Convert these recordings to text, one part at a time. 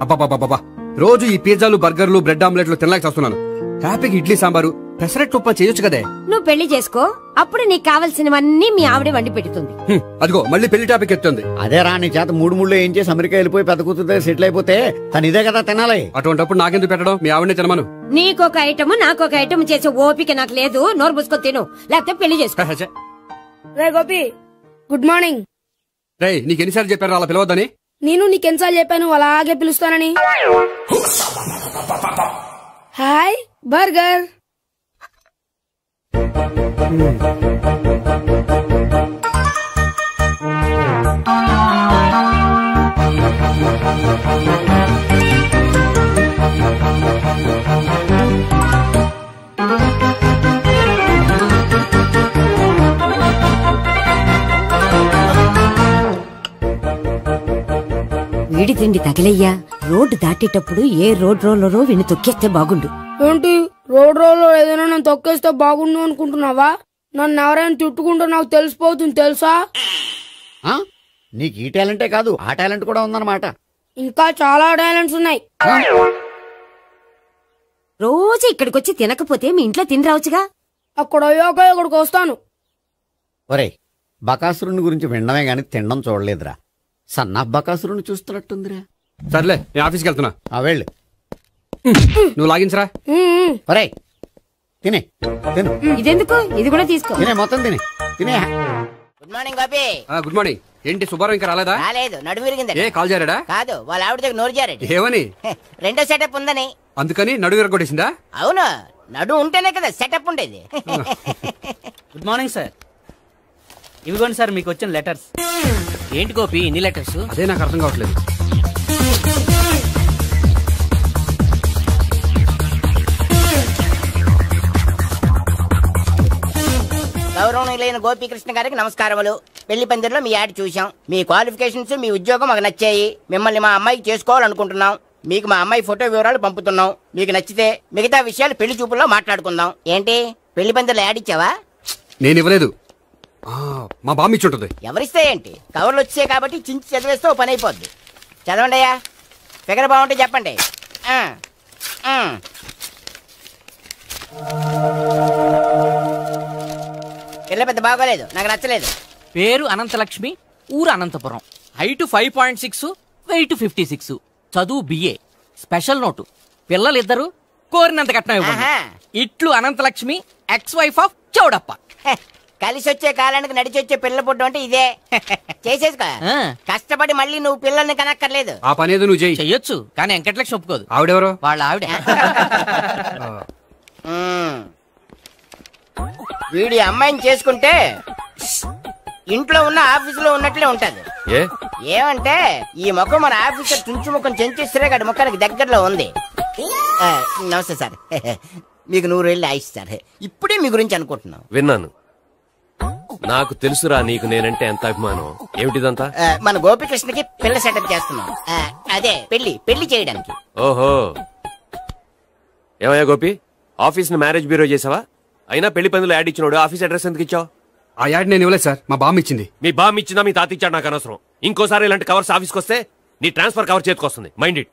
అబ్బా రోజు ఈ పిజ్జాలు బర్గర్లు బ్రెడ్ ఆమ్లెట్లు తినలేక వస్తున్నాను. హ్యాపీగా ఇడ్లీ సాంబారు పెసరట్టు ఉప్మా చేయొచ్చు కదే. నువ్వు పెళ్లి చేసుకో, అప్పుడు నీకు కావాల్సినవన్నీ మీ ఆవిడే వండి పెడుతుంది. అదిగో మళ్ళీ పెళ్లి టాపిక్ ఎత్తుంది. అదే రా నీ చేత మూడు ఏం చేసి అమెరికా వెళ్ళిపోయి పెద్ద కూతురు సెటిల్ అయిపోతే తను ఇదే కదా తినాలి. అటువంటిప్పుడు నాకెందుకు పెట్టడం, మీ ఆవిడనే తినమను. నీకొక ఐటమ్ నాకొక ఐటమ్ చేసే ఓపిక నాకు లేదు. నోరు పూసుకొని తిను, లేకపోతే పెళ్లి చేసుకో. రే గోపి, గుడ్ మార్నింగ్. రే నీకు ఎన్నిసార్లు చెప్పారు అలా పిలవద్దని? నేను నీకెన్నిసార్లు చెప్పాను అలాగే పిలుస్తానని. Hi burger. వీడి తిండి తగిలయ్యా. రోడ్డు దాటేటప్పుడు ఏ రోడ్ రోలరో విని తొక్కేస్తే బాగుండు. ఏంటి రోడ్ రోల్లో ఏదైనా నన్ను తొక్కేస్తే బాగుండు అనుకుంటున్నావా? నన్ను ఎవరైనా తిట్టుకుంటే నాకు తెలిసిపోతుంది తెలుసా? నీకు ఈ టాలెంటే కాదు ఆ టాలెంట్ కూడా ఉందన్నమాట. ఇంకా చాలా టాలెంట్స్ ఉన్నాయి. రోజు ఇక్కడికొచ్చి తినకపోతే మీ ఇంట్లో తిని రావచ్చుగా. అక్కడ అయ్యాక ఇక్కడికి వస్తాను. ఒరే బకాసురుని గురించి వినడమే గాని తినడం చూడలేదురా. సన్నా బకాసురుని చూస్తున్నట్టుందిరా. సర్లే నేను ఆఫీస్కి వెళ్తున్నా. వెళ్ళు. నువ్వు లాగించరా. ఒరే తినే తిను. ఇదెందుకు? ఇది కూడా తీసుకో. తినే మొత్తం తినే. Good morning Gopi. Good morning. ఏంటి సుబ్బారావు ఇంకా రాలేదా? రాలేదు, నడుము విరిగింది. ఏ కాల్ చేరాడా? కాదు, వాళ్ళ ఆవిడ దగ్గర నోరు జారాడు. ఏమని? రెండో సెటప్ ఉందని. అందుకని నడువు విరగొట్టేసిందా? అవును, నడు ఉంటేనే కదా సెటప్ ఉండేది. Good morning sir. ఇవిగోండి సార్ మీకు వచ్చిన లెటర్స్. ఏంటి గోపి ఇన్ని లెటర్స్? అదే నాకు అర్థం కావట్లేదు. గౌరవనీయులైన గోపీకృష్ణ గారికి నమస్కారములు. పెళ్లి పందిరిలో మీ యాడ్ చూసాం. మీ క్వాలిఫికేషన్స్, మీ ఉద్యోగం మాకు నచ్చాయి. మిమ్మల్ని మా అమ్మాయికి చేసుకోవాలనుకుంటున్నాం. మీకు మా అమ్మాయి ఫోటో వివరాలు పంపుతున్నాం. మీకు నచ్చితే మిగతా విషయాలు పెళ్లి చూపుల్లో మాట్లాడుకుందాం. ఏంటి పెళ్లి పందిరిలో యాడ్ ఇచ్చావా? నేను ఇవ్వలేదు, మా బామ్మ ఇచ్చి ఉంటుంది. ఎవరిస్తే ఏంటి, కవర్లు వచ్చాయి కాబట్టి చించి చదివేస్తే ఓ పని అయిపోద్ది. చదవండి అయ్యా. ఫిగర్ బాగుంటే చెప్పండి. పిల్ల పెద్ద బాగోలేదు, నాకు నచ్చలేదు. పేరు అనంతలక్ష్మి, ఊరు అనంతపురం, హైట్ 5.6, వెయిట్ 56, చదువు బిఏ, స్పెషల్ నోటు పిల్లలిద్దరు కోరినంత కట్నం ఇవ్వండి. ఇట్లు Anantalakshmi, ex wife of Chowdappa. కలిసి వచ్చే కాలానికి నడిచి వచ్చే పిల్ల పుట్టం అంటే ఇదే. చేసేసుకో. కష్టపడి మళ్ళీ నువ్వు పిల్లల్ని కనక్కర్లేదు. ఆ పని ఏదో నువ్వు చెయ్యొచ్చు, కానీ వెంకటలక్ష్మి ఒప్పుకోదు. ఆవిడెవరో? వాళ్ళ ఆవిడ. వీడి అమ్మాయిని చేసుకుంటే ఇంట్లో ఉన్న ఆఫీసులో ఉన్నట్లే ఉంటది. ఏమంటే ఈ ముఖం మన ఆఫీసర్ చుంచు ముఖం చెంచేశ్వరే గారి ముఖానికి దగ్గరలో ఉంది. నమస్తే సార్. మీకు 100 ఏళ్ళు ఆయుష్ సార్. ఇప్పుడే మీ గురించి అనుకుంటున్నాం. విన్నాను. నాకు తెలుసురా నీకు నేనంటే ఎంత అభిమానం. ఏమిటిదంతా? మన గోపికృష్ణకి పిల్ల సెటప్ చేస్తున్నాం. అదే పెళ్లి చేయడానికి. ఓహో, ఏమయ్యా గోపి, ఆఫీస్ ని మ్యారేజ్ బ్యూరో చేసావా? అయినా పెళ్లి పందులు యాడ్ ఇచ్చినోడు ఆఫీస్ అడ్రస్ ఎందుకు ఇచ్చావు? ఆ యాడ్ నేను ఇవ్వలేదు సార్, మా బామ్మ ఇచ్చింది. మీ బామ్మ ఇచ్చిందా మీ తాత ఇచ్చాడు నాకు అనవసరం. ఇంకోసారి ఇలాంటి కవర్స్ ఆఫీస్కి వస్తే నీ ట్రాన్స్ఫర్ కవర్ చేతికి వస్తుంది. Mind it.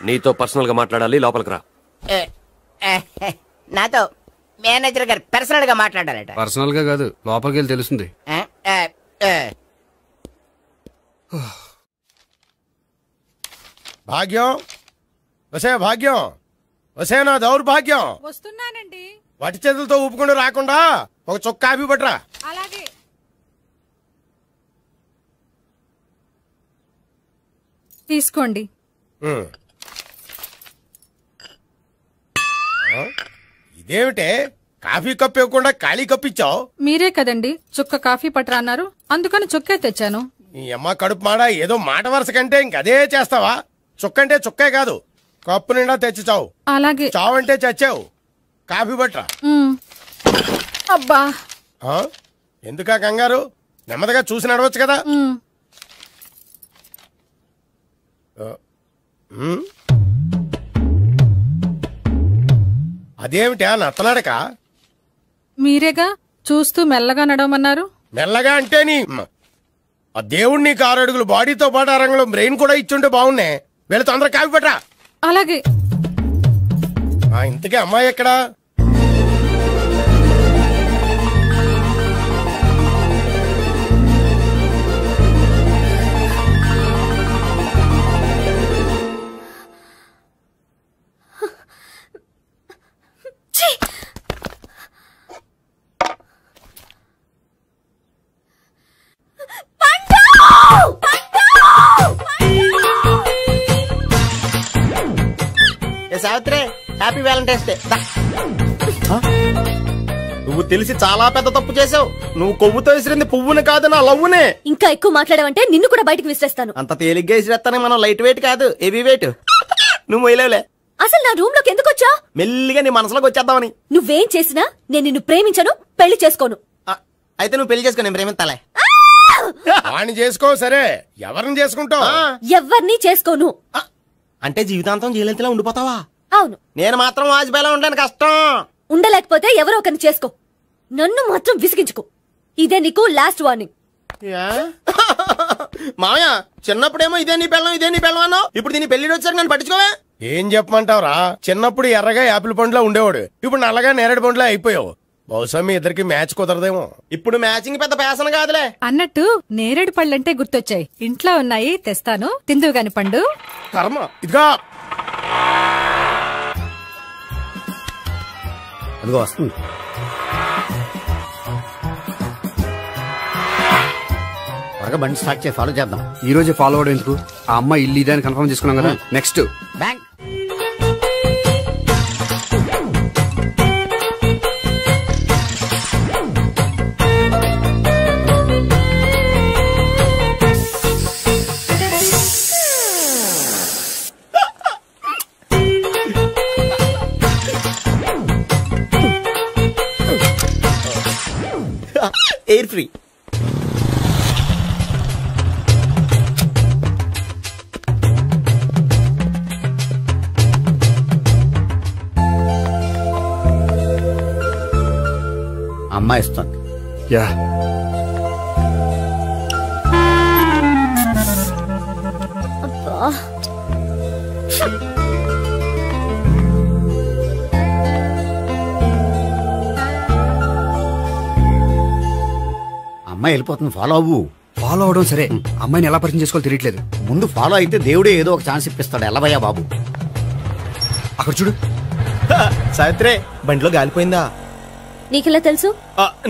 నీతో పర్సనల్ గా మాట్లాడాలి, లోపలికి రా. నాతో మేనేజర్ గారు పర్సనల్ గా మాట్లాడాలట. పర్సనల్ గా కాదు, లోపలికి వెళ్ళి తెలుస్తుంది. భాగ్యం, వసే భాగ్యం, వసే నా దౌర్భాగ్యం. వస్తున్నానండి. వటి చేతులతో ఊపుకుండా రాకుండా ఒక చుక్క కాఫీ పట్టరా. అలాగే. తీసుకోండి. ఇదేమిటే కాఫీ కప్ ఇవ్వకుండా ఖాళీ కప్ ఇచ్చావు? మీరే కదండి చుక్క కాఫీ పట్టరా అన్నారు, అందుకని చుక్కే తెచ్చాను. నీ అమ్మ కడుపు మాడ, ఏదో మాట వరుస కంటే ఇంకదే చేస్తావా? చుక్కంటే చుక్కే కాదు, కప్పు నిండా తెచ్చి చావు. అలాగే. చావంటే చచ్చావు. కాఫీ పట్టరా. అబ్బా, ఎందుకా కంగారు? నెమ్మదిగా చూసి నడవచ్చు కదా. అదేమిటా నత్తనాడక? మీరేగా చూస్తూ మెల్లగా నడవమన్నారు. మెల్లగా అంటే ఆ దేవుడు నీకు 6 అడుగులు బాడీతో పాటు ఆ రంగంలో బ్రెయిన్ కూడా ఇచ్చుంటే బాగున్నాయి. వీళ్ళ తొందరగా కాపీ పట్టరా. అలాగే. ఇంతకీ అమ్మాయి ఎక్కడా? Savitri, happy Valentine's day. నువ్వు తెలిసి చాలా పెద్ద తప్పు చేసావు. నువ్వు కొవ్వుతో విసిరింది పువ్వుని కాదు, నా లవ్వునే. ఇంకా ఎక్కువ మాట్లాడవంటే నిన్ను కూడా బయటకు విసిరేస్తాను. అంత తేలిగ్గా విసిరేస్తానే మనం లైట్ వెయిట్ కాదు, హెవీ వెయిట్. నువ్వు మొయ్యలేవులే. అసలు నా రూమ్ లోకి ఎందుకు వచ్చా? మెల్లిగా నీ మనసులోకి వచ్చేద్దామని. నువ్వేం చేసినా నేను నిన్ను ప్రేమించను, పెళ్లి చేసుకోను. అయితే నువ్వు పెళ్లి చేసుకో, నేను ప్రేమిస్తాలే. వాణ్ణి చేసుకో. సరే, ఎవరిని చేసుకుంటావు? ఎవరిని చేసుకోను. అంటే జీవితాంతం జైలెంతలా ఉండిపోతావా? అవును. నేను మాత్రం వాజ్పేయిలా ఉండడానికి కష్టం. ఉండలేకపోతే ఎవరో ఒకరిని చేసుకో, నన్ను మాత్రం విసిగించుకో. ఇదే నీకు లాస్ట్ వార్నింగ్. మామయ్య, చిన్నప్పుడేమో ఇదే నీ పెళ్ళం అన్నావు. ఇప్పుడు దీని పెళ్లి వచ్చారు, నన్ను పట్టించుకోవే. ఏం చెప్పమంటావురా? చిన్నప్పుడు ఎర్రగా యాపిల్ పండులో ఉండేవాడు, ఇప్పుడు నల్లగా నేరేడు పండులో అయిపోయావు. బహుశా మీ ఇద్దరికి మ్యాచ్ కుదరదేమో. ఇప్పుడు మ్యాచింగ్ పెద్ద పేసన కాదులే. అన్నట్టు నేరేడు పళ్ళంటే గుర్తొచ్చాయి. ఇంట్లో ఉన్నాయి, తెస్తాను, తిందువు గాని పండు. కర్మ. ఇదిగా అదిగో వస్తుంది. త్వరగా బండి స్టార్ట్ చేసి ఫాలో చేద్దాం. ఈ రోజే ఫాలో అవడం ఎందుకు? ఆ అమ్మాయి ఇల్లు ఇదే అని కన్ఫర్మ్ చేసుకున్నాం కదా. Next bank. Air free. అమ్మాయి ఇస్తుంది. యా, అమ్మాయి వెళ్ళిపోతుంది, ఫాలో అవ్వు. ఫాలో అవడం సరే, అమ్మాయిని ఎలా పరిచయం చేసుకోవాలో తెలియట్లేదు. ముందు ఫాలో అయితే దేవుడే ఏదో ఒక ఛాన్స్ ఇప్పిస్తాడు. ఎలవయ్యా బాబు. అక్కడ చూడు. సావిత్రి, బండిలో గాలిపోయిందా? నీకెలా తెలుసు?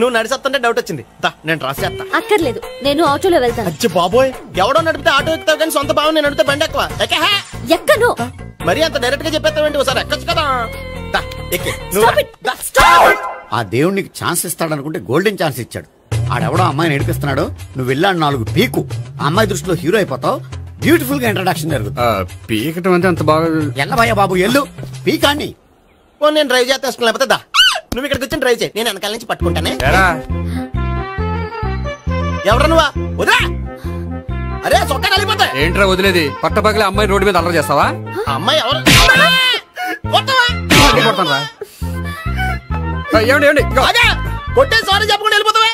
నువ్వు నడిచేస్తుంటే డౌట్ వచ్చింది. నేను రాసేస్తా. అక్కర్లేదు, నేను ఆటోలో వెళ్తాను. అచ్చి బాబోయ్, ఎవడో నడిపితే ఆటో ఎక్కుతావు కానీ సొంత భావం నేను నడిపితే బండి ఎక్కువ. ఎక్కను. మరి అంత డైరెక్ట్ గా చెప్పేస్తావేంటి? ఒకసారి ఎక్కొచ్చు కదా. ఆ దేవుడు నీకు ఛాన్స్ ఇస్తాడనుకుంటే గోల్డెన్ ఛాన్స్ ఇచ్చాడు. ఆడెవడో అమ్మాయిని నడిపిస్తున్నాడు, నువ్వు వెళ్ళాడు 4 పీకు. ఆ అమ్మాయి దృష్టిలో హీరో అయిపోతావు. బ్యూటిఫుల్ గా ఇంట్రడక్షన్ జరుగుతుంది. పీకటం అంటే అంత బాగా ఎల్లవయ్యా బాబు, ఎల్లు పీకాన్ని. నేను డ్రైవ్ చేస్తాను, లేకపోతే దా నువ్వు ఇక్కడికి వచ్చి డ్రైవ్ చేయి, నేను వెనకాల నుంచి పట్టుకుంటానే. ఎవరు నువ్వా? వదిలా. అరే చొక్కా కలిగిపోతా. ఏంట్రా వదిలేది? పట్టపగలే అమ్మాయి రోడ్డు మీద అల్లరి చేస్తావా? అమ్మాయి ఎవరు? కొట్టే సారీ చెప్పకుండా వెళ్ళిపోతావా?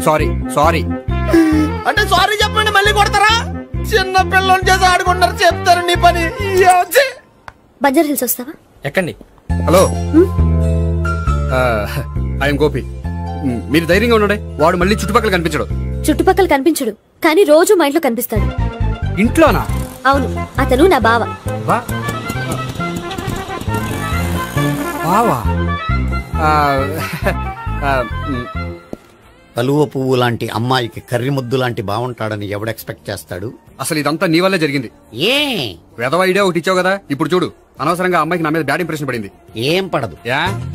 సారీ సారీ అంటే సారీ చెప్పండి మళ్ళీ కొడతారా? చిన్న పిల్లలు చేసి ఆడుకుంటారు, చెప్తారు నీ పని. బంజారా హిల్స్ వస్తావా? ఎక్కండి. Hello, I'm Gopi. మీరు ధైర్యంగా ఉండండి. వాడు మళ్ళీ చుట్టుపక్కల కనిపించడు. చుట్టుపక్కల కనిపించడు, కానీ రోజు మా ఇంట్లో కనిపిస్తాడు. ఇంట్లోనా? అవును, అతను నా బావ. బావా? కలువ పువ్వు లాంటి అమ్మాయికి కర్రి ముద్దు లాంటి బాగుంటాడని ఎవడు ఎక్స్పెక్ట్ చేస్తాడు? అసలు ఇదంతా నీ వల్లే జరిగింది. ఏ వెధవ ఐడియా ఒకటి ఇచ్చావు కదా, ఇప్పుడు చూడు. అనవసరంగా అమ్మాయికి నా మీద బ్యాడ్ ఇంప్రెషన్ పడింది. ఏం పడదు.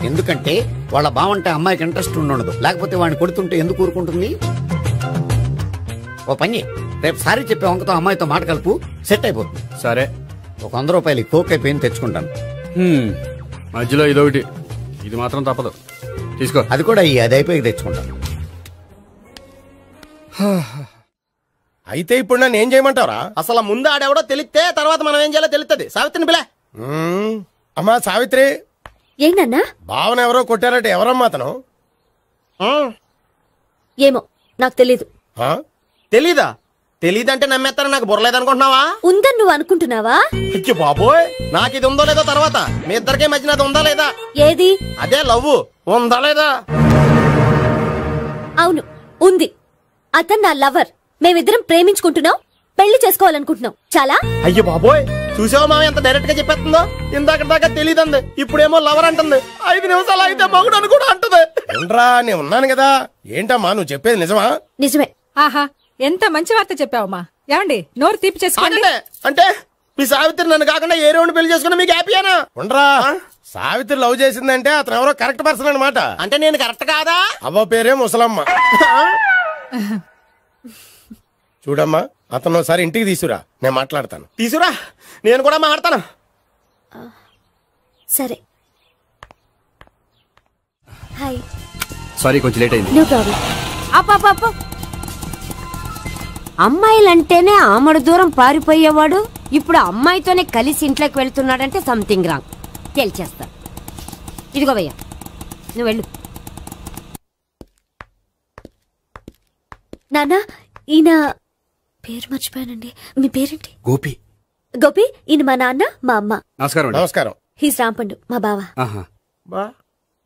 ఎందుకంటే వాళ్ళ బాగుంటే అమ్మాయికి ఇంట్రెస్ట్ ఉండదు. లేకపోతే వాడిని కొడుతుంటే ఎందుకు ఊరుకుంటుంది? ఓ పని, రేపు సారీ చెప్పే వంకతో అమ్మాయితో మాట కలుపు, సెట్ అయిపోతుంది. సరే, ఒక 100 రూపాయలు కోక్ అయిపోయింది, తెచ్చుకుంటాను. మధ్యలో ఇదొకటి, ఇది మాత్రం తప్పదు. తీసుకో. అది కూడా అది అయిపోయి తెచ్చుకుంటాను. అయితే ఇప్పుడు నన్ను ఏం చేయమంటావరా? అసలు ముందు ఆడెవడో తెలిస్తే తర్వాత మనం ఏం చేయాలో తెలుస్తుంది. సావిత్రిని పిల్ల. అమ్మా సావిత్రి, ఏంటన్నా? భావన ఎవరో కొట్టారట, ఎవరమ్మా అతను? ఏమో నాకు తెలీదు. తెలీదా? తెలీదంటే నమ్మేస్తారని నాకు బుర్రలేదనుకుంటున్నావా? ఉందని నువ్వు అనుకుంటున్నావా? అయ్యో బాబోయ్, నాకు ఇది ఉందో లేదో తర్వాత. మీ ఇద్దరికే మధ్యన అది ఉందా లేదా? ఏది? అదే లవ్ ఉందా లేదా? అవును ఉంది. అతను నా లవర్. మేమిద్దరం ప్రేమించుకుంటున్నాం, పెళ్లి చేసుకోవాలనుకుంటున్నాం. చాలా. అయ్యో బాబోయ్, చూసావా మామ ఎంత డైరెక్ట్ గా చెప్పేస్తుందో? ఇందాక దాకా తెలియదండి, ఇప్పుడేమో లవర్ అంటుంది. 5 నిమిషాలు అయితే మగుడు అని కూడా అంటుంది. నేను ఉన్నాను కదా. ఏంటమ్మా నువ్వు చెప్పేది నిజమా? నిజమే. ఆహా, ఎంత మంచి వార్త చెప్పావమ్మా. ఏమండి, నోరు తీపి చేసుకోండి. అంటే మీ సావిత్రి నన్ను కాకుండా ఏ రౌండ్ పెళ్లి చేసుకున్నా మీకు హ్యాపీయేనా? ఉండరా, సావిత్రి లవ్ చేసిందంటే అతను ఎవరో కరెక్ట్ పర్సన్ అనమాట. అంటే నేను కరెక్ట్ కాదా? అవ్వ పేరే ముసలమ్మ. చూడమ్మా, అతను ఒకసారి ఇంటికి తీసుకురా, నేను మాట్లాడతాను. తీసుకురా, నేను కూడా మాట్లాడతాను. సరే. హాయ్. సారీ, కొంచెం లేట్ అయింది. No problem. అప్ప అమ్మాయిలంటేనే ఆమడు దూరం పారిపోయేవాడు ఇప్పుడు అమ్మాయితోనే కలిసి ఇంట్లోకి వెళ్తున్నాడంటే సంథింగ్ రాంగ్. తేల్చేస్తా. ఇదిగో భయ్యా, నువ్వు వెళ్ళు. నాన్న, ఈయన పేరు మర్చిపోయానండి. మీ పేరేంటి? గోపి. గోపి, ఈయన మా నాన్న, మా అమ్మ. నమస్కారం. నమస్కారం. హీస్ రాంపండు, మా బావ.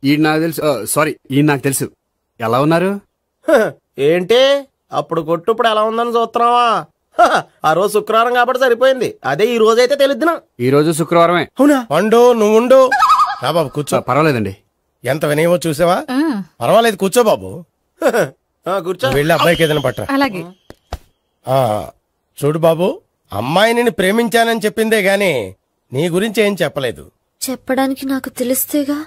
ఈయన నాకు తెలుసు. సారీ, ఈయన నాకు తెలుసు. ఎలా ఉన్నారు? ఏంటి అప్పుడు కొట్టు ఇప్పుడు ఎలా ఉందని చూస్తున్నావా? ఆ రోజు శుక్రవారం కాబట్టి సరిపోయింది. అదే ఈ రోజు అయితే తెలుద్దునా. ఈ రోజు శుక్రవారమే. అవునా? పండు నువ్వు ఉండు. బాబు కూర్చో. పర్వాలేదండి. ఎంత వినయమో చూసావా? పర్వాలేదు, కూర్చో బాబు. కూర్చో. వెళ్ళి అబ్బాయికి ఏదైనా పట్ట. అలాగే. చూడు బాబు, అమ్మాయిని నేను ప్రేమించానని చెప్పిందే గాని నీ గురించి ఏం చెప్పలేదు. చెప్పడానికి నాకు తెలిస్తేగా.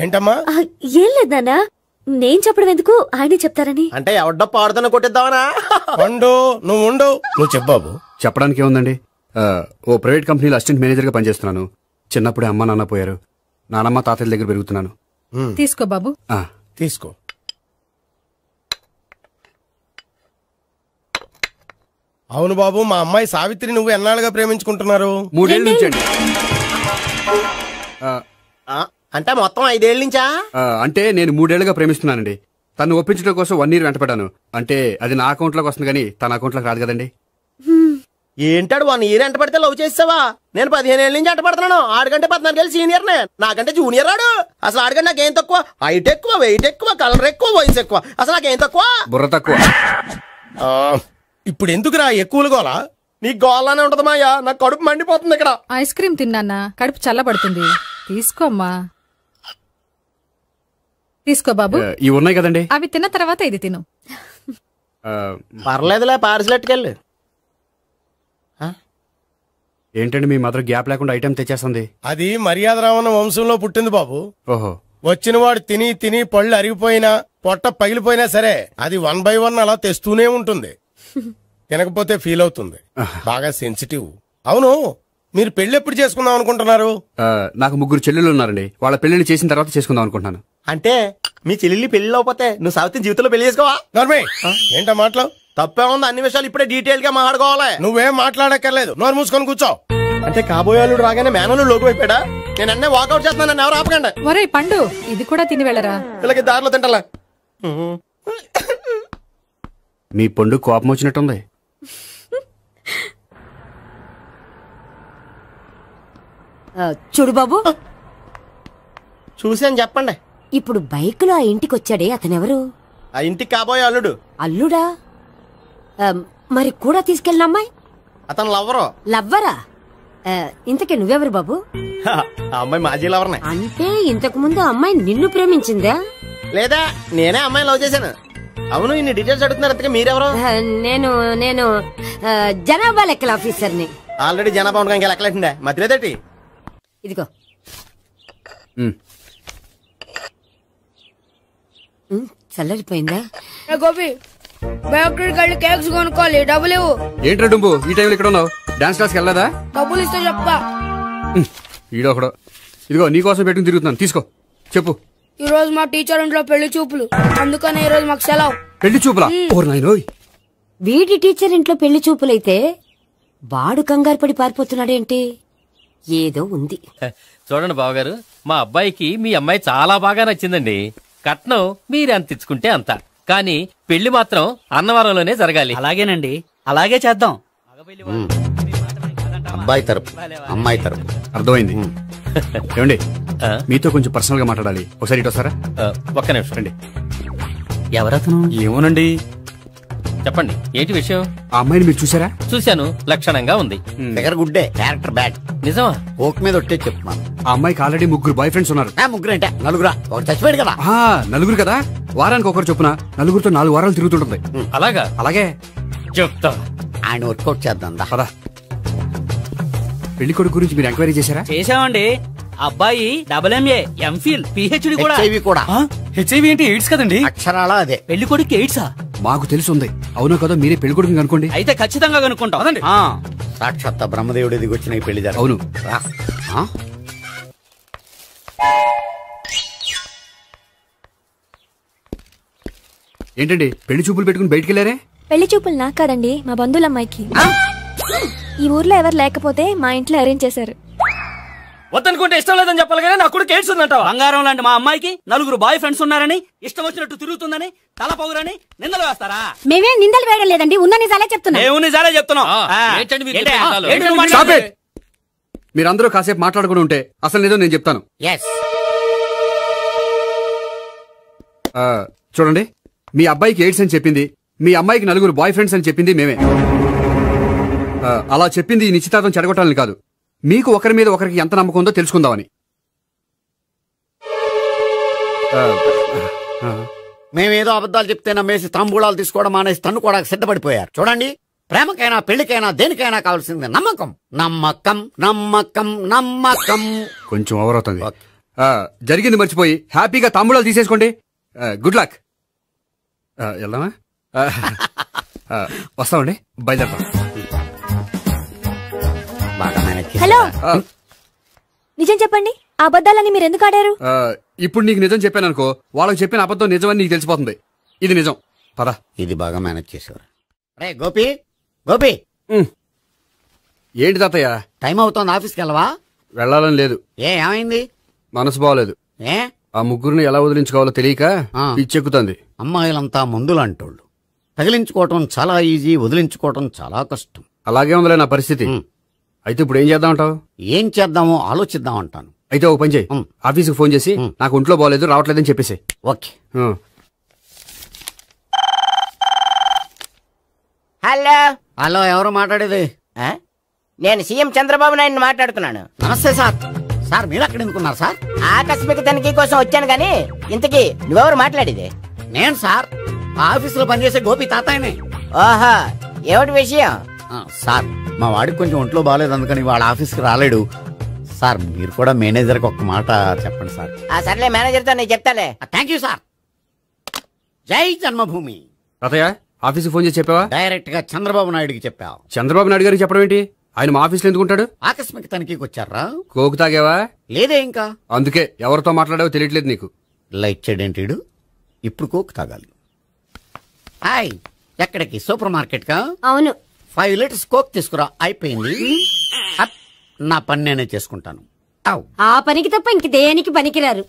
ఏంటమ్మా? ఏం లేదు నాన్న, నేను చెప్పడం ఎందుకు, ఆయనే చెప్తారని. అంటే ఎవడ్డో పాడుతున్న కొట్టిద్దామనా? పండు నువ్వు ఉండు. నువ్వు చెప్పు బాబు. చెప్పడానికి ఏముందండి, ఓ ప్రైవేట్ కంపెనీలో అసిస్టెంట్ మేనేజర్ గా పనిచేస్తున్నాను. చిన్నప్పుడే అమ్మ నాన్న పోయారు. నానమ్మ తాతయ్య దగ్గర పెరుగుతున్నాను. తీసుకో బాబు. తీసుకో. అవును బాబు, మా అమ్మాయి సావిత్రి నువ్వు ఎన్నాళ్ళుగా ప్రేమించుకుంటున్నారు? 3 ఏళ్ళ నుంచి అండి. అంటే మొత్తం 5 ఏళ్ళ నుంచా? అంటే నేను 3 ఏళ్లుగా ప్రేమిస్తున్నానండి. తను ఒప్పించడం కోసం 1 year వెంటపడ్డాను. అంటే అది నా అకౌంట్ లోకి వస్తుంది కానీ తన అకౌంట్ లోకి రాదు కదండి. ఏంటాడు 1 year ఎంట పడితే లవ్ చేసావా? నేను 15 ఏళ్ళ నుంచి ఎంట పడుతున్నాను. ఆడికంటే 14 ఏళ్ళు సీనియర్ నే, నాకంటే జూనియర్ ఆడు. అసలు ఆడికంటే నాకేం తక్కువ? హైట్ ఎక్కువ, వెయిట్ ఎక్కువ, కలర్ ఎక్కువ, వయసు ఎక్కువ. అసలు నాకేం తక్కువ? బుర్ర తక్కువ. ఇప్పుడు ఎందుకురా ఎక్కువలు గోలా? నీకు గోలానే ఉంటది మాయా, నాకు కడుపు మండిపోతుంది ఇక్కడ. ఐస్ క్రీమ్ తిన్నానా, కడుపు చల్లబడుతుంది. తీసుకోమ్మా. తీసుకో బాబు. ఇవి ఉన్నాయి కదండి, అవి తిన్న తర్వాత ఇది తిను. పర్లేదులే, పార్సిలెట్కెళ్ళి. ఏంటండి మీ మదర్ గ్యాప్ లేకుండా ఐటెం తెచ్చేస్తుంది? అది మర్యాద రావణ వంశంలో పుట్టింది బాబు. ఓహో. వచ్చిన వాడు తిని తిని పళ్ళు అరిగిపోయినా పొట్ట పగిలిపోయినా సరే అది 1 by 1 అలా తెస్తూనే ఉంటుంది. తినకపోతే ఫీల్ అవుతుంది. బాగా సెన్సిటివ్. అవును, మీరు పెళ్లి ఎప్పుడు చేసుకుందాం అనుకుంటున్నారు? నాకు 3 చెల్లెలు ఉన్నారండి. వాళ్ళ పెళ్లిని చేసిన తర్వాత చేసుకుందాం అనుకుంటున్నాను. అంటే మీ చెల్లెల్ని పెళ్లి లేకపోతే నువ్వు సావిత్రి జీవితంలో పెళ్లి చేసుకోవా? ఏంటో మాటలు? తప్పే ఉంది, అన్ని విషయాలు ఇప్పుడే డీటెయిల్ గా మాట్లాడుకోవాలి. నువ్వేం మాట్లాడక్కర్లేదు, నోరు మూసుకొని కూర్చో. అంటే కాబోయేవాళ్ళు రాగానే మేనలు లోకి అయిపోయాడా? నేను అన్నీ వాకౌట్ చేస్తున్నాను, నన్ను ఎవరు ఆపకండి. ఒరే పండు, ఇది కూడా తిని వెళ్ళరా. ఇలాగే దారిలో తింటలా. మీ పండు కోపం వచ్చినట్టుంది. చూడు బాబు, చూసాను చెప్పండి. ఇప్పుడు బైక్ లో ఆ ఇంటికి వచ్చాడే అతనెవరు? ఆ ఇంటికి కాబోయే అల్లుడు. అల్లుడా? మరి కూడా తీసుకెళ్ళిన అమ్మాయి? అతను లవ్వరు. లవ్వరా? ఇంతకీ నువ్వెవరు బాబు? ఆ అమ్మాయి మాజీ లవర్నే. అంటే ఇంతకు ముందు అమ్మాయి నిన్ను ప్రేమించిందా? లేదా నేనే అమ్మాయి లవ్ చేశాను. అవును, ఇన్ని డీటెయిల్స్ అడుగుతున్నారు. అంతగా మీరెవరు? నేను జనాభా లెక్కల ఆఫీసర్ని. ఆల్రెడీ జనాభా ఉండగా ఇంకా లెక్కలేండే మధ్యలేదేటి? ఇదిగో. చల్లరిపోయిందా? గోపి, బయోక్రిట్ వెళ్ళి కేక్స్ కొనుక్కోవాలి, డబ్బులు ఇవ్వు. ఏంట్రా డుంబు ఈ టైంలో ఇక్కడ ఉన్నావు? డాన్స్ క్లాస్కి వెళ్ళదా? డబ్బులు ఇస్తే చెప్తా. ఈడొకడు. ఇదిగో నీకోసం పెట్టుకుని తిరుగుతున్నాను, తీసుకో. చెప్పు. ఈ రోజు మా టీచర్ ఇంట్లో పెళ్లి చూపులు, అందుకని ఈ రోజు మాకు సెలవు. పెళ్లి చూపులా? వీడి టీచర్ ఇంట్లో పెళ్లి చూపులైతే వాడు కంగారు పడి పారిపోతున్నాడేంటి? ఏదో ఉంది. చూడండి బావగారు, మా అబ్బాయికి మీ అమ్మాయి చాలా బాగా నచ్చిందండి. కట్నం మీరు ఎంత ఇచ్చుకుంటే అంత, కానీ పెళ్లి మాత్రం అన్నవరంలోనే జరగాలి. అలాగేనండి, అలాగే చేద్దాం. అబ్బాయి తరపు అమ్మాయి తరపు. అర్థమైంది. ఏమండి మీతో కొంచెం పర్సనల్ గా మాట్లాడాలి, ఒకసారి ఇటు వస్తారా? ఒక్క నిమిషం అండి. ఎవరతను? ఏమోనండి. చెప్పండి, ఏంటి విషయం? ఆ అమ్మాయిని మీరు చూసారా? చూశాను, లక్షణంగా ఉంది. దగ్గర గుడ్డే, క్యారెక్టర్ బ్యాడ్. నిజమా? ఓక్ మీద ఒట్టే చెప్తున్నాను. ఆ అమ్మాయికి ఆల్రెడీ 3 బాయ్ ఫ్రెండ్స్ ఉన్నారు. 3 అంటే 4 ఒకటి చచ్చిపోయాడు కదా. 4 కదా, వారానికి ఒకరు చొప్పున 4 4 వారాలు తిరుగుతుంటుంది. అలాగా? అలాగే చెప్తా. ఆయన వర్కౌట్ చేద్దాం పదా. పెళ్లి కొడుకు గురించి మీరు ఎంక్వైరీ చేశారా? చేశామండి. అబ్బాయి MA, MPhil, PhD కూడా. HIV కూడా. HIV ఏంటి? ఎయిడ్స్ కదండి. అక్షరాలా అదే. పెళ్లి కొడుకు ఎయిడ్సా? మాకు తెలుసుంది. అవునో కదా, మీరే పెళ్లి కొడుకుని కనుకోండి. అయితే ఖచ్చితంగా కనుక్కుంటాం. సాక్షాత్ బ్రహ్మదేవుడి దిగొచ్చిన ఈ పెళ్లి అవును. ఏంటండి పెళ్లి చూపులు పెట్టుకుని బయటికి వెళ్ళారే? పెళ్లి చూపులు నాకు కాదండి, మా బంధువుల అమ్మాయికి. ఈ ఊర్లో ఎవరు లేకపోతే మా ఇంట్లో అరేంజ్ చేశారు. వద్దనుకుంటే ఇష్టం లేదని చెప్పాలి కానీ నా కొడుకు ఎయిడ్స్ ఉందంటావా? బంగారం లాంటి మా అమ్మాయికి 4 బాయ్ ఫ్రెండ్స్ ఉన్నారని, ఇష్టం వచ్చినట్టు తిరుగుతుందని, తల పౌరని నిందలు వేస్తారా? మేమేం నిందలు వేయడం లేదండి, ఉన్న నిజాలే చెప్తున్నాం. నిజాలే చెప్తున్నాం. మీరందరూ కాసేపు మాట్లాడుకుని ఉంటే అసలు ఏదో నేను చెప్తాను. చూడండి, మీ అబ్బాయికి ఎయిడ్స్ అని చెప్పింది, మీ అమ్మాయికి 4 బాయ్ ఫ్రెండ్స్ అని చెప్పింది మేమే. అలా చెప్పింది ఈ నిశ్చితార్థం చెడగొట్టాలని కాదు, మీకు ఒకరి మీద ఒకరికి ఎంత నమ్మకం ఉందో తెలుసుకుందామని. మేమేదో అబద్ధాలు చెప్తే నమ్మేసి తాంబూలాలు తీసుకోవడం మానేసి తన్నుకోవడానికి సిద్ధపడిపోయారు. చూడండి, ప్రేమకైనా పెళ్లికైనా దేనికైనా కావాల్సింది నమ్మకం. నమ్మకం నమ్మకం నమ్మకం. కొంచెం ఓవర్ అవుతుంది. జరిగింది మర్చిపోయి హ్యాపీగా తాంబూలాలు తీసేసుకోండి. Good luck. వెళ్దామా? వస్తామండి, బయలుదేరతాం. హలో, నిజం చెప్పండి, ఆ అబద్ధాలని మీరు ఎందుకు ఆడారు? ఇప్పుడు నీకు నిజం చెప్పాను అనుకో, వాళ్ళకి చెప్పిన అబద్ధం నిజమని నీకు తెలిసిపోతుంది. ఇది నిజం, పదా. ఇది బాగా మేనేజ్ చేసేవారు. రే గోపి, గోపి. ఏంటి తాతయ్య? టైం అవుతోంది, ఆఫీస్కి వెళ్ళవా? వెళ్ళాలని లేదు. ఏమైంది? మనసు బాగోలేదు. ఆ ముగ్గురిని ఎలా వదిలించుకోవాలో తెలియక పిచ్చెక్కుతుంది. అమ్మాయిలంతా మందులు అంటోళ్ళు. తగిలించుకోవటం చాలా ఈజీ, వదిలించుకోవటం చాలా కష్టం. అలాగే ఉందిలే నా పరిస్థితి. అయితే ఇప్పుడు ఏం చేద్దామంటావు? ఏం చేద్దామో ఆలోచిద్దామంటాను. అయితే ఓ పని చేయి, ఆఫీస్కి ఫోన్ చేసి నాకు ఒంట్లో బాగోలేదు రావట్లేదని చెప్పేసి. ఓకే. హలో హలో, ఎవరు మాట్లాడేది? నేను సీఎం చంద్రబాబు నాయుడు మాట్లాడుతున్నాను. నమస్తే సార్. సార్ మీరు అక్కడ ఎందుకున్నారు సార్? ఆకస్మిక తనిఖీ కోసం వచ్చాను గానీ ఇంతకీ నువ్వెవరు మాట్లాడేది? నేను సార్, ఆఫీసులో పనిచేసే గోపి తాతాయనే. ఓహో, ఏమిటి విషయం? సార్, మా వాడికి కొంచెం ఒంట్లో బాగాలేదు, అందుకని వాడు ఆఫీస్కి రాలేడు. సార్, మీరు కూడా మేనేజర్కి ఒక్క మాట చెప్పండి సార్. సర్లే, మేనేజర్తో నేను చెప్తాలే. Thank you sir. జై జన్మభూమి. తాతయ్య, ఆఫీస్కి ఫోన్ చేసి చెప్పావా? డైరెక్ట్ గా చంద్రబాబు నాయుడుకి చెప్పావు. చంద్రబాబు నాయుడు గారికి చెప్పడం ఏంటి? ఆయన మా ఆఫీస్లో ఎందుకుంటాడు? ఆకస్మిక తనిఖీకి వచ్చారా? కోకు తాగావా? లేదే ఇంకా. అందుకే ఎవరితో మాట్లాడావో తెలియట్లేదు నీకు. లైట్ చేయడేంటిడు? ఇప్పుడు కోక్ తాగాలి. హాయ్, ఎక్కడికి? సూపర్ మార్కెట్ కా? అవును. 5 లీటర్స్ కోక్ తీసుకురా. అయిపోయింది. నా పని నేనే చేసుకుంటాను. ఆ పనికి తప్ప ఇంక దేనికి పనికిరారు.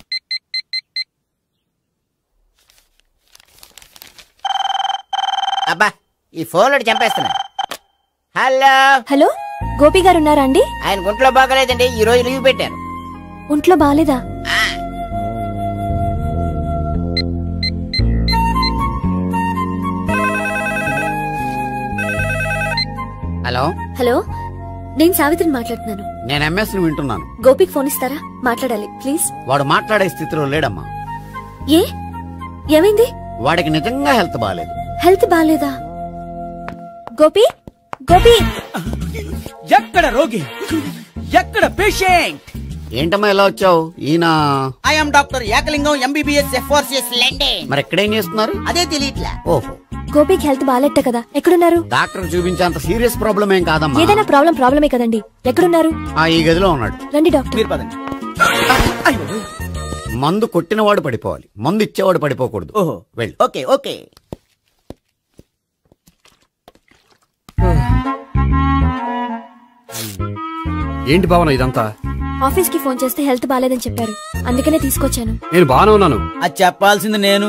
అబ్బా, ఈ ఫోన్ చంపేస్తున్నా. హలో హలో, గోపి గారు ఉన్నారా అండి? ఆయన ఒంట్లో బాగలేదండి, ఈ రోజు లీవ్ పెట్టారు. ఒంట్లో బాగాలేదా? హలో హలో, నేను సావిత్రిని మాట్లాడుతున్నాను. నేను ఎంఎస్ ని వింటున్నాను. గోపికి ఫోన్ ఇస్తారా? మాట్లాడాలి ప్లీజ్. వాడు మాట్లాడే స్థితిలో లేడమ్మా. ఏ, ఏమైంది? వాడికి నిజంగా హెల్త్ బాగాలేదు. హెల్త్ బాగాలేదా? గోపి, గోపి. ఎక్కడ రోగి, ఎక్కడ పేషెంట్? ఏంటమ్మా ఇలా వచ్చావు? ఈయన I'm doctor Ekalingam, MBBS FRCS London. మరి ఎక్కడేం చేస్తున్నారు? అదే తెలియట్లే. ఓహో, గోపికి హెల్త్ బాగాలేట కదా, ఎక్కడున్నారు? డాక్టర్ చూపించేంత సీరియస్ ప్రాబ్లం ఏం కాదమ్మా. ఏదైనా ప్రాబ్లమే కదండి. ఎక్కడున్నారు? ఈ గదిలో ఉన్నాడు. రండి డాక్టర్. మీరు పదండి. మందు కొట్టినవాడు పడిపోవాలి, మందు ఇచ్చేవాడు పడిపోకూడదు. ఓహో, వెళ్ళి. Okay okay. ఏంటి భావన ఇదంతా? ఆఫీస్ కి ఫోన్ చేస్తే హెల్త్ బాలేదని చెప్పారు, అందుకనే తీసుకొచ్చాను. నేను బాగానే ఉన్నాను. అది చెప్పాల్సింది నేను.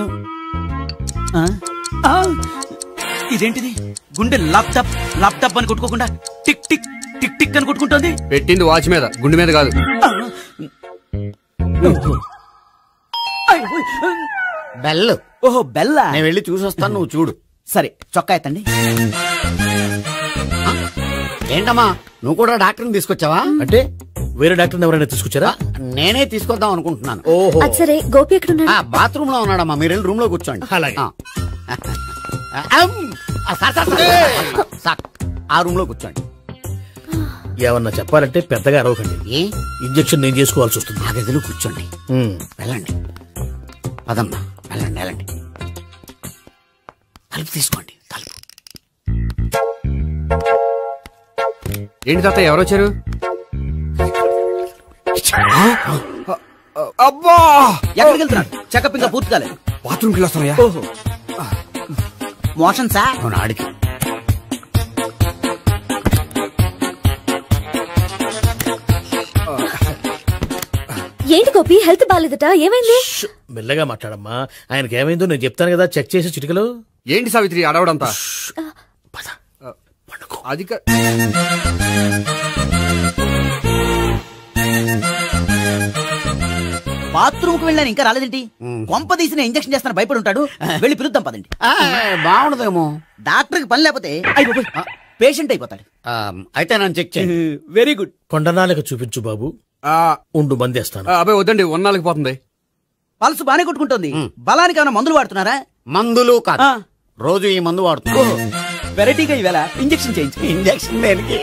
ఇదేంటిది గుండె ల్యాప్టాప్ ల్యాప్టాప్ అని కొట్టుకోకుండా టిక్ టిక్ టిక్ టిక్ అని కొట్టుకుంటుంది. పెట్టింది వాచ్ మీద, గుండె మీద కాదు. బెల్. ఓహో బెల్లా. నేను వెళ్ళి చూసొస్తాను, నువ్వు చూడు. సరే చొక్కా ఎత్తండి. ఏంటమ్మా నువ్వు కూడా డాక్టర్ని తీసుకొచ్చావా? అంటే వేరే డాక్టర్ ఎవరైనా తీసుకొచ్చారా? నేనే తీసుకొద్దాం అనుకుంటున్నాను. ఓహో సరే గోపి ఎక్కడున్నాడు? బాత్రూమ్ లో ఉన్నాడమ్మా, మీరు వెళ్ళి రూమ్ లో కూర్చోండి. అలాగే. ఆ రూమ్ లో కూర్చోండి. ఏమన్నా చెప్పాలంటే పెద్దగా అరవకండి. ఇంజెక్షన్ నేను చేసుకోవాల్సి వస్తుంది. ఆ గదిలో కూర్చోండి. వెళ్ళండి పదమ్మా, వెళ్ళండి వెళ్ళండి. తలుపు తీసుకోండి, తలుపు. ఏంటి తాత ఎవరొచ్చారు? అబ్బా ఎక్కడికి వెళ్తున్నాడు? చెకప్ ఇంకా పూర్తి కాలేదు. బాత్రూమ్కి వెళ్ళొస్తానయ్యా. ఓహో మోషన్ సార్. అవును ఆడికి. ఏంటి గోపి హెల్త్ బాలేదట, ఏమైంది? మెల్లగా మాట్లాడమ్మా, ఆయనకి ఏమైందో నేను చెప్తాను కదా, చెక్ చేసి చిటికలు. ఏంటి సావిత్రి అడవడంతా? అది బాత్రూమ్ కు వెళ్ళాను ఇంకా రాలేదేంటి? కొంప తీసిన ఇంజక్షన్ చేస్తాను భయపడి ఉంటాడు. వెళ్ళి పిలుద్దాం పదండి. బాగుండదేమో. డాక్టర్ కి పని లేకపోతే పేషెంట్ అయిపోతాడు. అయితే నన్ను చెక్ చేయి. Very good. కొండనాలకు చూపించు బాబు. ఉండు మందేస్తాను. అబ్బాయి వద్దండి, ఉన్నాళ్ళకి పోతుంది. పల్సు బానే కొట్టుకుంటుంది. బలానికి ఏమైనా మందులు వాడుతున్నారా? మందులు కాదు, రోజు ఈ మందు వాడుతున్నా. వెరైటీగా ఈవేళ ఇంజక్షన్ చేయించు. ఇంజక్షన్ దేనికి?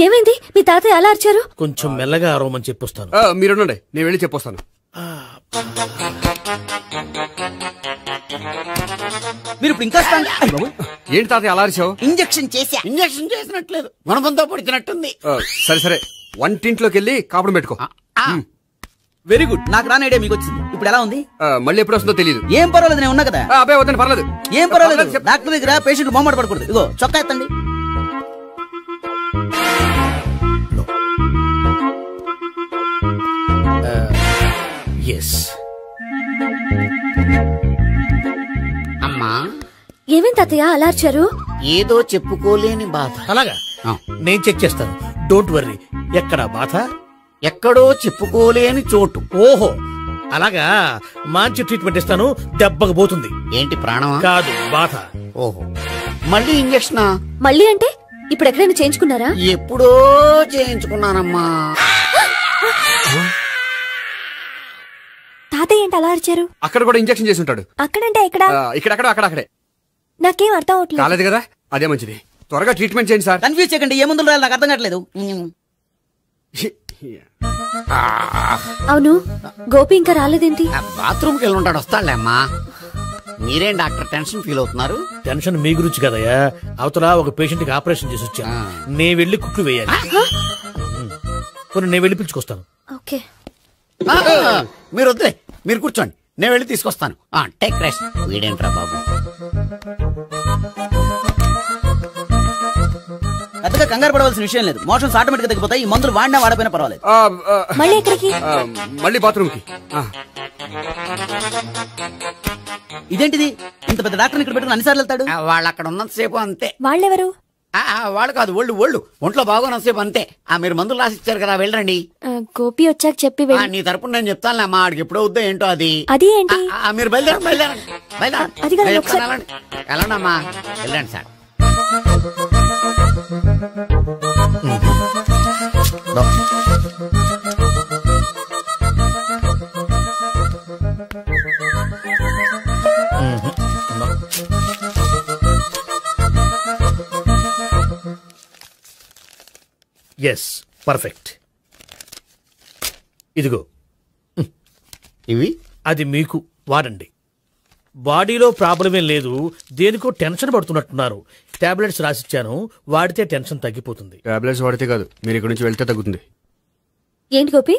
ఏమైంది? మీ తాతయ్య ఎలా అరిచారు? కొంచెం మెల్లగా అరవమని చెప్పొస్తాను. మీరుండండి, నేను వెళ్ళి చెప్పొస్తాను. మీరు ఇప్పుడు ఇంకా ఏంటి తాతయ్య అలా అరిచావు? ఇంజక్షన్ చేసా. ఇంజక్షన్ చేసినట్లేదు, గుణపంతో పొడిచినట్టుంది. సరే సరే, వంటింట్లోకి వెళ్ళి కాపడం పెట్టుకో. Very good. నాకు రాని ఐడియా మీకు వచ్చింది. ఇప్పుడు ఎలా ఉంది? మళ్ళీ ఎప్పుడు వస్తుందో తెలియదు. ఏం పర్వాలేదు, నేను ఉన్నా కదా. అబ్బాయి వద్దండి, పర్లేదు. ఏం పర్వాలేదు. డాక్టర్ దగ్గర పేషెంట్ మొహమాట పడకూడదు. ఇగో చొక్కా ఎత్తండి. అమ్మా ఏమేం తాతయ్య అలా అరిచారు? ఏదో చెప్పుకోలేని బాధ. అలాగా, నేను చెక్ చేస్తాను. Don't worry. ఎక్కడా బాధ? ఎక్కడో చెప్పుకోలేని చోటు. ఓహో అలాగా, మంచి ట్రీట్మెంట్ ఇస్తాను, దెబ్బకు పోతుంది. ఏంటి ప్రాణమా? కాదు, బాధ. ఓహో మళ్ళీ ఇంజక్షనా? మళ్ళీ అంటే ఇప్పుడు ఎక్కడైనా చేయించుకున్నారా? ఎప్పుడో చేయించుకున్నానమ్మా. తాతయ్య ఏంటి అలా అరిచారు? అక్కడ కూడా ఇంజక్షన్ చేసి ఉంటాడు. అక్కడంటే ఎక్కడ? ఇక్కడక్కడ అక్కడక్కడే. నాకేం అర్థం అవట్లేదు. కాలేదు కదా, అదే మంచిది. త్వరగా ట్రీట్మెంట్ చేయండి సార్. కన్ఫ్యూజ్ చేయకండి. ఏ మందులు రాయాలి నాకు అర్థం కావట్లేదు. అవును, గోపి ఇంకా రాలేదేంటి? బాత్రూమ్కి వెళ్ళి ఉంటాడు, వస్తాడులే అమ్మా. మీరేం డాక్టర్ టెన్షన్ ఫీల్ అవుతున్నారు? టెన్షన్ మీ గురించి కదయ్యా, అవతల ఒక పేషెంట్ కి ఆపరేషన్ చేసి వచ్చా. నేను వెళ్ళి కుట్లు వేయాలి. నేను వెళ్ళి పిలుచుకొస్తాను. ఓకే మీరు వద్దులే, మీరు కూర్చోండి, నేను వెళ్ళి తీసుకొస్తాను. Take rest. వీడేంట్రా బాబు, పెద్దగా కంగారు పడవలసిన విషయం లేదు. మోషన్స్ ఆటోమేటిక్ గా తగ్గిపోతాయి. ఈ మందులు వాడినా వాడపోయినా పర్వాలేదు. మళ్ళీ ఎక్కడికి? మళ్ళీ బాత్రూమ్ కి. ఇదేంటిది? ఇంత పెద్ద డాక్టర్ ఇక్కడ పెట్టుకుని అన్నిసార్లు వెళ్తాడు? వాళ్ళు అక్కడ ఉన్నంతసేపు అంతే. వాళ్ళెవరు? వాళ్ళు కాదు, ఒళ్ళు ఒంట్లో బాగోనంతసేపు అంతే. మీరు మందులు రాసిచ్చారు కదా, వెళ్ళండి. గోపి వచ్చాక చెప్పి నీ తరపున నేను చెప్తాను అమ్మా. ఆడికి ఎప్పుడు అవుద్దో ఏంటో అది. అది ఏంటి? మీరు బయలుదేరండి. వెళ్ళండి అమ్మా, వెళ్ళండి సార్. Yes, perfect. ఇదిగో ఇవి, అది మీకు వాడండి. బాడీలో ప్రాబ్లం ఏం లేదు, దేనికో టెన్షన్ పడుతున్నట్టున్నారు. టాబ్లెట్స్ రాసిచ్చాను, వాడితే టెన్షన్ తగ్గిపోతుంది. టాబ్లెట్స్ వాడితే కాదు, మీరు ఇక్కడ నుంచి వెళ్తే తగ్గుతుంది. ఏంటి గోపి?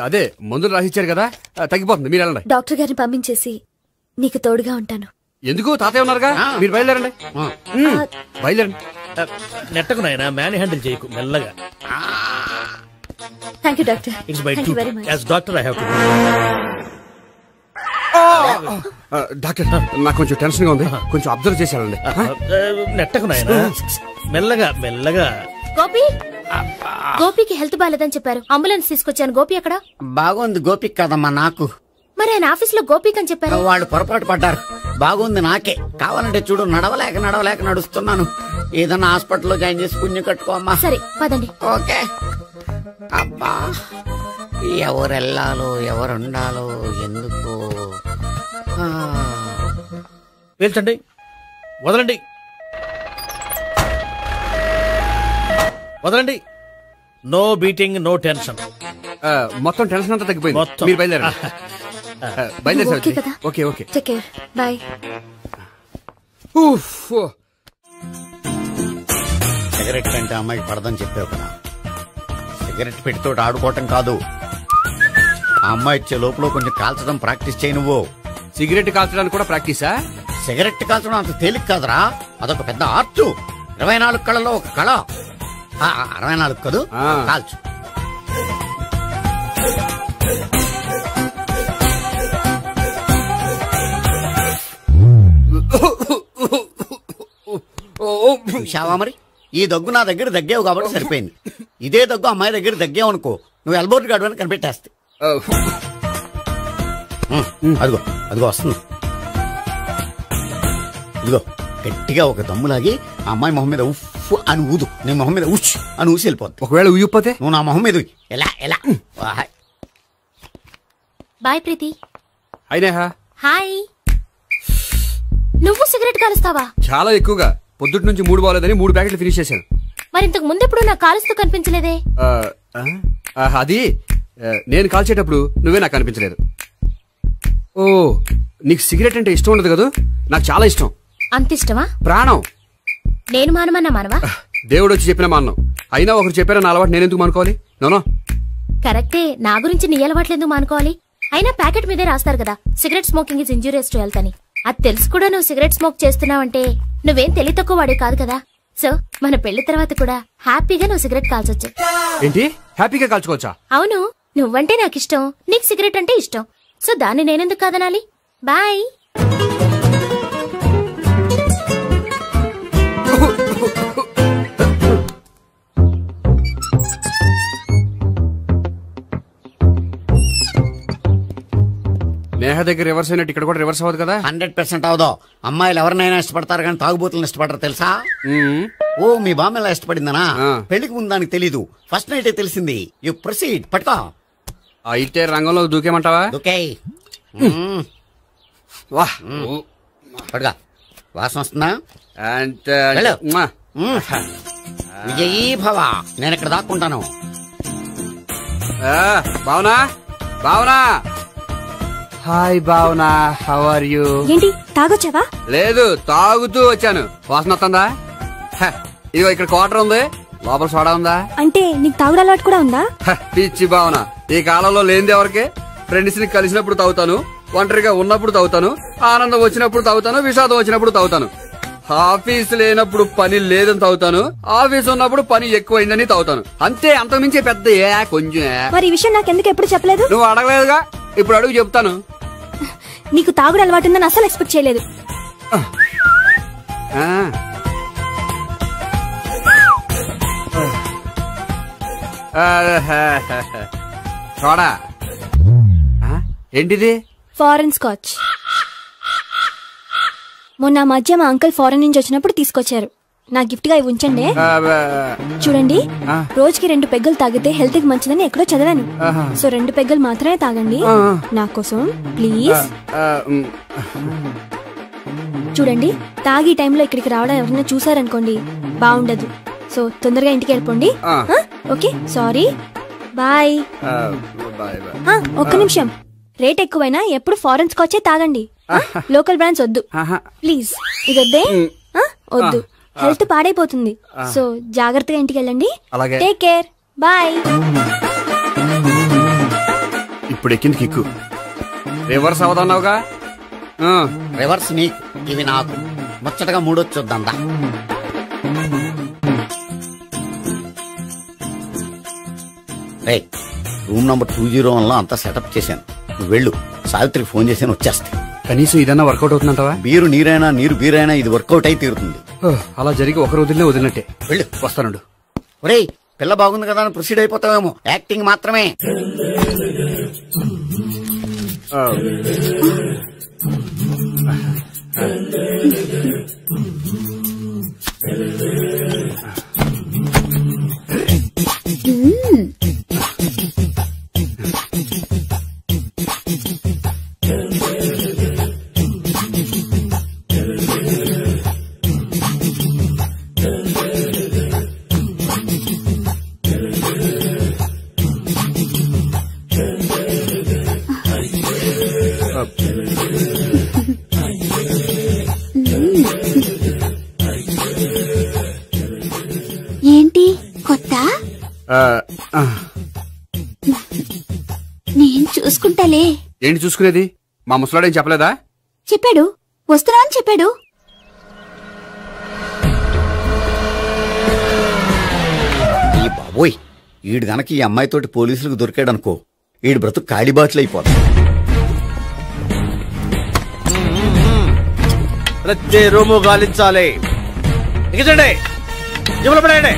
అదే మందులు రాసిచ్చారు కదా, తగ్గిపోతుంది. మీరు వెళ్ళండి. డాక్టర్ గారిని పంపించేసి నీకు తోడుగా ఉంటాను. ఎందుకు? తాతయ్య ఉన్నారుగా, మీరు బయలుదేరండి. బయలుదేరండి. నెట్టకు నాయనా, మ్యాన్ హ్యాండిల్ చేయకు, మెల్లగా. Thank you doctor. It's by Thank you very much. As doctor I have to. Doctor నాకు కొంచెం టెన్షన్ గా ఉంది, కొంచెం అబ్జర్వ్ చేశానండి. నెట్టకు నాయనా, మెల్లగా మెల్లగా. గోపి, గోపికి హెల్త్ బాలేదని చెప్పారు, అంబులెన్స్ తీసుకొచ్చాను. గోపి ఎక్కడ? బాగుంది గోపిక్ కదమ్మా నాకు. మరి ఆయన ఆఫీస్ లో గోపిక్ అని చెప్పారు. వాళ్ళు పొరపాటు పడ్డారు. బాగుంది నాకే. కావాలంటే చూడు, నడవలేక నడుస్తున్నాను. ఏదన్నా హాస్పిటల్లో జాయిన్ చేసి పుణ్యం కట్టుకోమ్మా. సరే పదండి. ఓకే. అబ్బా, ఎవరెళ్ళాలో ఎవరుండాలో ఎందుకు. పీల్చండి, వదలండి, వదలండి. No beating, no tension. మొత్తం టెన్షన్ అంతా తగ్గిపోయింది. మొత్తం. మీరు బయలుదేరండి. బయలుదేరి ఓకే కదా? Okay okay. Take care, bye. Cigarette కంటే అమ్మాయికి పడదని చెప్పావు కదా. సిగరెట్ పెట్టితో ఆడుకోవటం కాదు, ఆ అమ్మాయి ఇచ్చే లోపల కొంచెం కాల్చడం ప్రాక్టీస్ చేయి నువ్వు. సిగరెట్ కాల్చడానికి కూడా ప్రాక్టీసా? సిగరెట్ కాల్చడం అంత తేలిక కాదురా, అదొక పెద్ద ఆర్ట్. 24 కళలో ఒక కళ. 64 కదు, కాల్చు. చూశావా మరి, ఈ దగ్గు నా దగ్గర దగ్గేవు కాబట్టి సరిపోయింది. ఇదే దగ్గు అమ్మాయి దగ్గర దగ్గేవు అనుకో, నువ్వు ఎల్బోర్డ్ గాడు అని కనిపెట్టేస్తే. అదిగో అదిగో వస్తుంది. ఇదిగో గట్టిగా ఒక దమ్ములాగి ఆ అమ్మాయి మొహం మీద ఉఫ్ అని ఊదు, నీ మొహం మీద ఉచ్ అని ఊసి వెళ్ళిపోద్ది. ఒకవేళ ఊయకపోతే నువ్వు నా మొహం మీద ఎలా ఎలా. బాయ్ ప్రీతి. అయినా హాయ్. నువ్వు సిగరెట్ కాలుస్తావా? చాలా ఎక్కువగా. పొద్దుటి నుంచి 3 బాలేదని 3 ప్యాకెట్లు ఫినిష్ చేశాను. మరి ఇంతకు ముందు ఎప్పుడు నాకు కాలుస్తూ కనిపించలేదే? అది నేను కాల్చేటప్పుడు నువ్వే నాకు కనిపించలేదు. ఓ, నీకు సిగరెట్ అంటే ఇష్టం ఉండదు కదా? నాకు చాలా ఇష్టం. అంత ఇష్టమా? ప్రాణం. నేను మానమన్నా మానవా? దేవుడు వచ్చి చెప్పిన మానం. అయినా ఒకరు చెప్పారా నా అలవాటు నేనెందుకు మానుకోవాలి? నోనో. కరెక్టే, నా గురించి నీ అలవాట్లు ఎందుకు మానుకోవాలి? అయినా ప్యాకెట్ మీదే రాస్తారు కదా, cigarette smoking is injurious to health అని. అది తెలుసు కూడా నువ్వు సిగరెట్ స్మోక్ చేస్తున్నావంటే నువ్వేం తెలివి తక్కువ వాడే కాదు కదా. సో మన పెళ్లి తర్వాత కూడా హ్యాపీగా నువ్వు సిగరెట్ కాల్చొచ్చు. ఏంటి, హ్యాపీగా కాల్చుకోవచ్చా? అవును, నువ్వంటే నాకు ఇష్టం, నీకు సిగరెట్ అంటే ఇష్టం. సో దాన్ని నేనెందుకు కాదనాలి? బాయ్. నేహ దగ్గర రివర్స్ అయినట్టు ఇక్కడ కూడా రివర్స్ అవ్వదు కదా? 100% అవదో. అమ్మాయిలు ఎవరినైనా ఇష్టపడతారు కానీ తాగుబోతులను ఇష్టపడరు తెలుసా? ఓ, మీ బామ్మ ఎలా ఇష్టపడిందనా? పెళ్లికి ముందు దానికి తెలీదు, ఫస్ట్ నైట్ తెలిసింది. You proceed. పట్టుకో. అయితే రంగంలో దూకేమంటావా? దూకే. పట్టుగా. వాసన వస్తుందా? విజయీ భవ. నేను ఇక్కడ దాక్కుంటాను. Bhavana, Bhavana. Hi Bhavana, how are you? ఏంటి, తాగొచ్చావా? లేదు, తాగుతూ వచ్చాను. వాసన వస్తుందా? ఇదిగో ఇక్కడ క్వార్టర్ ఉంది, లోపల సోడా ఉందా? అంటే నీకు తాగుడు అలవాటు కూడా ఉందా? పిచ్చి భావన, ఈ కాలంలో లేనిది ఎవరికి? ఫ్రెండ్స్ ని కలిసినప్పుడు తాగుతాను, ఒంటరిగా ఉన్నప్పుడు తాగుతాను, ఆనందం వచ్చినప్పుడు తాగుతాను, విషాదం వచ్చినప్పుడు తాగుతాను. ఆఫీస్ లేనప్పుడు పని లేదని తాగుతాను, ఆఫీస్ ఉన్నప్పుడు పని ఎక్కువైందని తాగుతాను. అంతే, అంతకుమించే పెద్ద కొంచెం. మరి ఈ విషయం నాకెందుకు ఎప్పుడు చెప్పలేదు? నువ్వు అడగలేదుగా, ఇప్పుడు అడుగు చెప్తాను. నీకు తాగుడు అలవాటు ఉందని అసలు ఎక్స్పెక్ట్ చేయలేదు. చూడా, ఏంటిది? Foreign scotch. మొన్న మధ్య మా అంకుల్ ఫారెన్ నుంచి వచ్చినప్పుడు తీసుకొచ్చారు. నా గిఫ్ట్ గా ఇవి ఉంచండి. చూడండి, రోజుకి 2 పెగ్గులు తాగితే హెల్త్ కి మంచిదని ఎక్కడో చదివాను. సో 2 పెగ్గులు మాత్రమే తాగండి నా కోసం ప్లీజ్. చూడండి, తాగి టైంలో ఇక్కడికి రావడం ఎవరైనా చూసారనుకోండి బాగుండదు. సో తొందరగా ఇంటికి వెళ్ళిపోండి. Okay, sorry, bye. ఒక్క నిమిషం, రేట్ ఎక్కువైనా ఎప్పుడు ఫారెన్ స్కాచే తాగండి. లోకల్ బ్రాండ్స్ వద్దు ప్లీజ్. ఇది వద్దే, వద్దు, హెల్త్ పాడైపోతుంది. సో జాగ్రత్తగా ఇంటికి వెళ్ళండి. Take care, bye. ఇప్పుడు ఎక్కింది కిక్కు. రివర్స్ అవదన్నావుగా? రివర్స్ నీకు, ఇవి నాకు. ముచ్చటగా 3 చూద్దాం. రే రూమ్ నంబర్ 201 లో అంతా సెటప్ చేశాను. నువ్వు వెళ్ళు, సావిత్రికి ఫోన్ చేశాను, వచ్చేస్తా. కనీసం ఇదన్నా వర్కౌట్ అవుతుందంటావా? బీరు నీరైనా నీరు బీరైనా ఇది వర్కౌట్ అయి తీరుతుంది. అలా జరిగి ఒక రోజులనే వదిలినట్టే. వెళ్ళు, వస్తానుండు. ఒరేయ్ పిల్ల బాగుంది కదా అని ప్రొసీడ్ అయిపోతావేమో, యాక్టింగ్ మాత్రమే. ఏంటి కొత్త? నేను చూసుకుంటాలే. ఏంటి చూసుకునేది? మా ముసలాడేం చెప్పలేదా? చెప్పాడు, వస్తున్నా అని చెప్పాడు. ఈ బాబోయ్, ఈడు గనక ఈ అమ్మాయితోటి పోలీసులకు దొరికాడనుకో, ఈడు బ్రతుకు కాళీబాట్లు అయిపోతాడు. ప్రతి రూము గాలించాలి. ఎగచండి, జబ్బులు పడండి.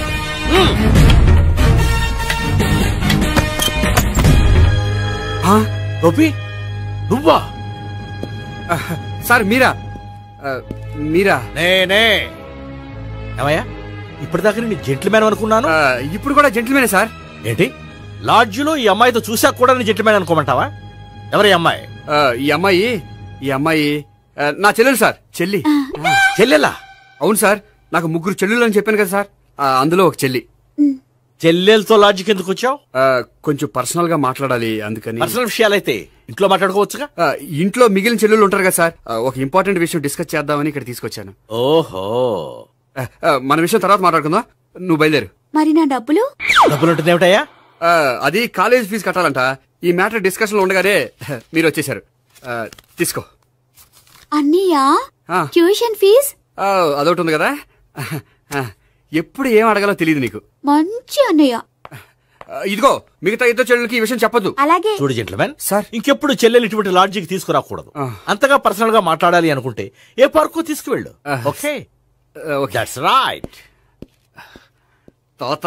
గోపి నువ్వా? సార్ మీరా? మీరా? నేనే. ఏమయ్యా, ఇప్పటిదాకా నేను జెంట్లమ్యాన్ అనుకున్నాను. ఇప్పుడు కూడా జెంట్లమ్యానే సార్. ఏంటి, లాడ్జిలో ఈ అమ్మాయితో చూసాక కూడా నేను జెంట్లమ్యాన్ అనుకోమంటావా? ఎవరి అమ్మాయి? ఈ అమ్మాయి నా చెల్లెలు సార్. చెల్లెలా? అవును సార్, నాకు 3 చెల్లెలు అని చెప్పాను కదా సార్, అందులో ఒక చెల్లి. చెల్లెలతో లాడ్జికి ఎందుకు వచ్చావు? కొంచెం పర్సనల్ గా మాట్లాడాలి, అందుకని. పర్సనల్ విషయాలైతే ఇంట్లో మాట్లాడుకోవచ్చుగా. ఇంట్లో మిగిలిన చెల్లెలు ఉంటారు కదా సార్, ఒక ఇంపార్టెంట్ విషయం డిస్కస్ చేద్దామని ఇక్కడ తీసుకొచ్చాను. ఓహో, మన విషయం తర్వాత మాట్లాడుకుందాం, నువ్వు బయలుదేరు. మరి నా డబ్బులు? డబ్బులు ఉంటుంది ఏమిటయ్యా? అది కాలేజ్ ఫీజు కట్టాలంట. ఈ మ్యాటర్ డిస్కషన్ లో ఉండగానే మీరు వచ్చేసారు. తీసుకో. అన్నయ్యా, ట్యూషన్ ఫీజ్? అదొకటి ఉంది కదా, ఎప్పుడు ఏం అడగాలో తెలియదు నీకు. మంచి అన్నయ్య. ఇదిగో, మిగతా 2 చెల్లెలకి ఈ విషయం చెప్పొద్దు. అలాగే. చూడు జెంట్లమెన్ సార్, ఇంకెప్పుడు చెల్లెలు ఇటువంటి లాడ్జికి తీసుకురాకూడదు. అంతగా పర్సనల్ గా మాట్లాడాలి అనుకుంటే ఏ పార్కు తీసుకువెళ్ళు. Okay, that's right. తాత